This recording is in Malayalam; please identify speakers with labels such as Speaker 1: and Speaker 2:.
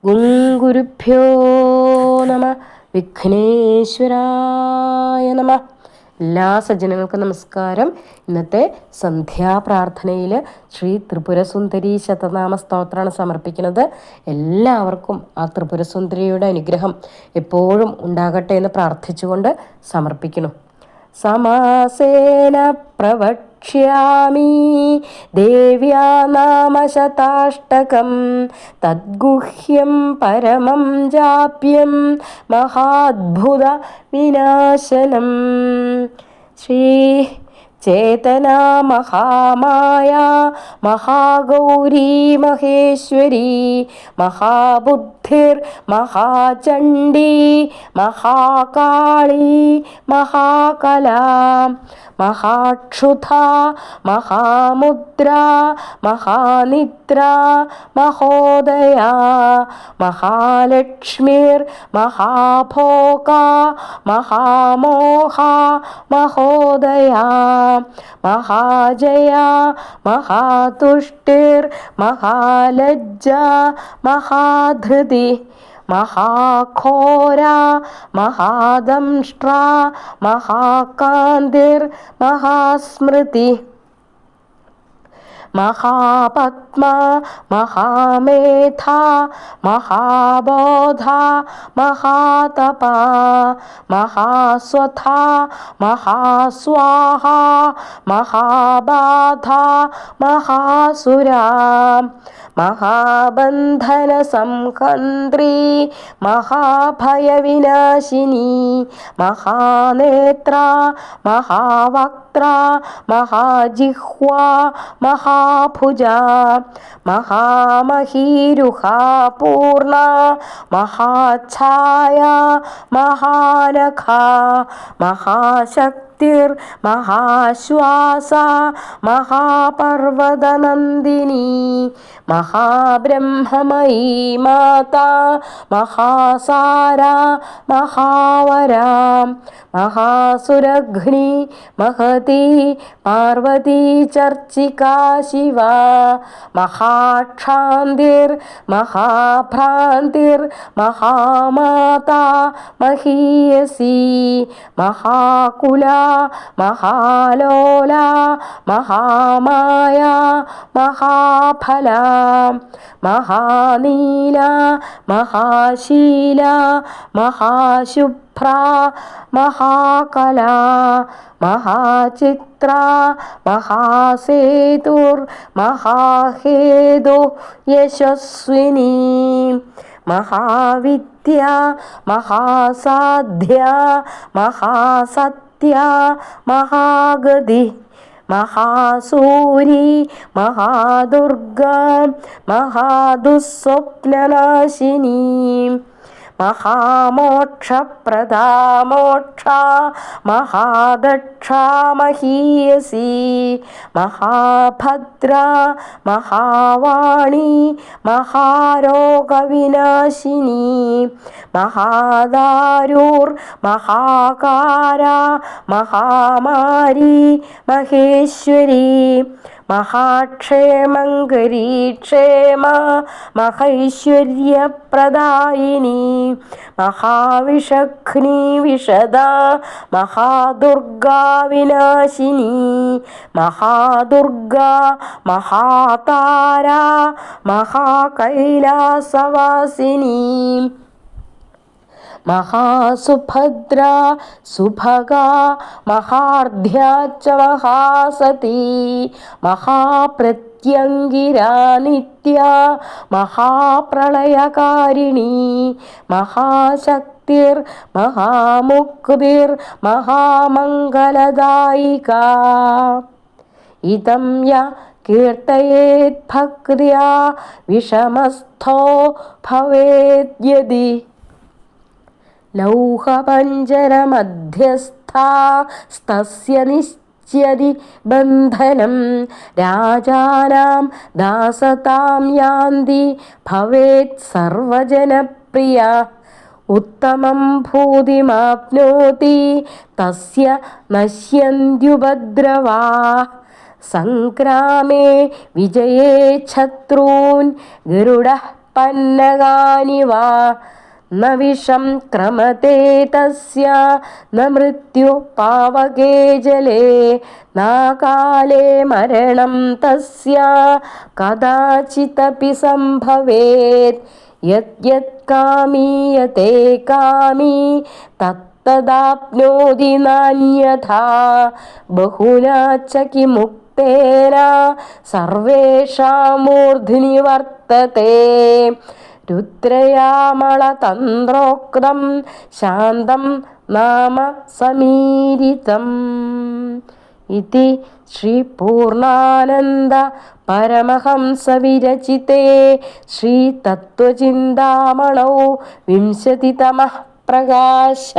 Speaker 1: ഗുരുഭ്യോ നമ. വിഘ്നേശ്വരായ നമ. എല്ലാ സജ്ജനങ്ങൾക്കും നമസ്കാരം. ഇന്നത്തെ സന്ധ്യാപ്രാർത്ഥനയിൽ ശ്രീ ത്രിപുരസുന്ദരി ശതനാമ സ്തോത്രമാണ് സമർപ്പിക്കുന്നത്. എല്ലാവർക്കും ആ ത്രിപുരസുന്ദരിയുടെ അനുഗ്രഹം എപ്പോഴും ഉണ്ടാകട്ടെ എന്ന് പ്രാർത്ഥിച്ചുകൊണ്ട് സമർപ്പിക്കുന്നു. സമാസേന പ്രവക്ഷ്യാമി ദേവ്യാ നാമശതാഷ്ടകം തദ്ഗുഹ്യം പരമം ജാപ്യം മഹാദ്ഭുത വിനാശനം. ശ്രീ ചേതനാ മഹാമായ മഹാഗൗരീ മഹേശ്വരി മഹാബുദ്ധിർ മഹാചണ്ഡീ മഹാകാളീ മഹാകലാ മഹാക്ഷുധ മഹാമുദ്ര മഹാനിദ്ര മഹോദയ മഹാലക്ഷ്മിർ മഹാഭോഗ മഹാമോഹ മഹോദയ മഹാജയ മഹാതുഷ്ടിർ മഹാലജ്ജ മഹാധൃതി മഹാഘോര മഹാദംഷ്ട്ര മഹാകാന്തിർ മഹാസ്മൃതി മഹാപത്മ മഹാമേധ മഹാബോധ മഹാതപ മഹാസ്വഥ മഹാസ്വാഹ മഹാബാധ മഹാസുരാ മഹാബന്ധന സംഹന്ത്രി മഹാഭയവിനാശിനി മഹാനേത്ര മഹാവക്ത്ര മഹാജിഹ്വ മഹാഭുജ മഹാമഹീരുഹ പൂർണ മഹാഛായ മഹാനഖ മഹാശക്തിർ മഹാശ്വാസ മഹാപർവതനന്ദിനി മഹാബ്രഹ്മമയീ മാതാ മഹാസാര മഹാവരാ മഹാസുരഘ്നി മഹതി പാർവതി ചർച്ചികാ ശിവ മഹാക്ഷാന്തിർ മഹാഭ്രാന്തിർ മഹാമാതാ മഹീയസി മഹാകുല മഹാലോല മഹാമായ മഹാഫല മഹാനീല മഹാശീല മഹാശുഭ്ര മഹാകല മഹാചിത്ര മഹാസേതുർ മഹാഹേതു യശസ്വിനി മഹാവിദ്യ മഹാസാധ്യ മഹാസത്യ മഹാഗതി മഹാസൂരി മഹാദുർഗ മഹാദുസ്വപ്നനാശിനി മഹാമോക്ഷപ്രദാ മോക്ഷ മഹാദക്ഷ മഹീയസി മഹാഭദ്ര മഹാവാണി മഹാരോഗവിനാശിനി മഹാദാരൂർ മഹാകാര മഹാമാരി മഹേശ്വരി മഹാക്ഷേമങ്കരീ ക്ഷേമ മഹൈശ്വര്യപ്രദായിനി മഹാവിഷഘ്നി വിഷദ മഹാദുർഗാ വിനാശിനി മഹാദുർഗ മഹാതാര മഹാകൈലാസവാസിനി മഹാസുഭദ്ര സുഭഗ മഹാർധ്യാച്ച മഹാസതി മഹാപ്രത്യംഗിരാ നിത്യ മഹാപ്രളയകാരിണി മഹാശക്തിർ മഹാമുക്തിർ മഹാമംഗലദായിക ഇദം യ കീർത്തയേത് ഭക്ത്യാ വിഷമസ്ഥോ ഭവേദ്യദി ലൗഹപഞ്ജരമധ്യസ്ഥാസ്തസ്യ നിശ്ച്യതി ബന്ധനം രാജാനാം ദാസതാം യാന്തി ഭവേത് സർവജനപ്രിയ ഉത്തമം ഭൂതിമാപ്നോതി തസ്യ നശ്യന്ത്യുപദ്രവാ സംഗ്രാമേ വിജയേ ശത്രൂൻ ഗരുഡഃ പന്നഗാനി വാ ന വിഷം ക്രമത്തെ തസ്യ ന മൃത്യു പാവകേ ജലേ നാകാലേ മരണം തസ്യ കദാചിതപി സംഭവേത് യത് കാമീയത്തെ കാമീ തത്തദാപ്നോതി നാന്യഥാ ബഹുനാ ച കിമുക്തേന സർവേഷാം മൂർധ്നി വർത്തത്തെ രുദ്രയാമളതന്ത്രോക്തം ശാന്തം നാമ സമീരിതം. ഇതി ശ്രീ പൂർണ്ണാനന്ദ പരമഹംസ വിരചിതേ ശ്രീ തത്വചിന്താമണൗ വിംശതിതമഃ പ്രകാശ.